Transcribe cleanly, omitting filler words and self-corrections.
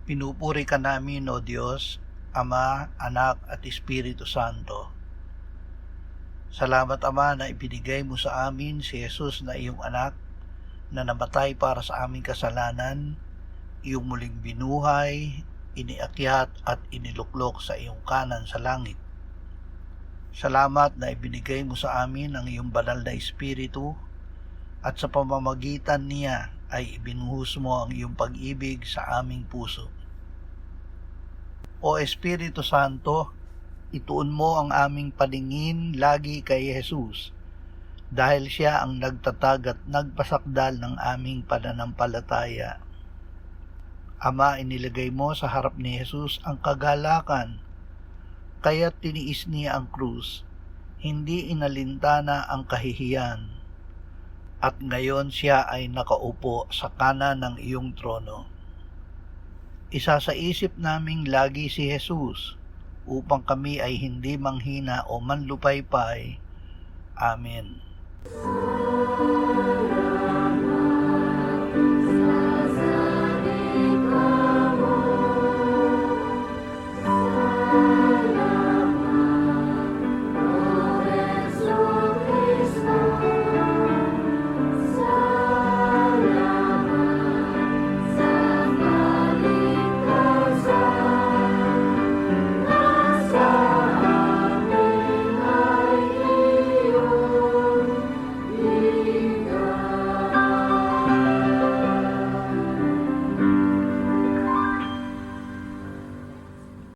Pinupuri ka namin, O Diyos, Ama, Anak at Espiritu Santo. Salamat, Ama, na ibinigay mo sa amin si Jesus na iyong anak na namatay para sa aming kasalanan, iyong muling binuhay, iniakyat at iniluklok sa iyong kanan sa langit. Salamat na ibinigay mo sa amin ang iyong banal na Espiritu at sa pamamagitan niya ay ibinuhos mo ang iyong pag-ibig sa aming puso. O Espiritu Santo, ituon mo ang aming paningin lagi kay Jesus dahil siya ang nagtatag at nagpasakdal ng aming pananampalataya. Ama, inilagay mo sa harap ni Jesus ang kagalakan, kaya't tiniis niya ang krus, hindi inalintana ang kahihiyan, at ngayon siya ay nakaupo sa kanan ng iyong trono. Isa sa isip naming lagi si Jesus, upang kami ay hindi manghina o manlupaypay. Amen.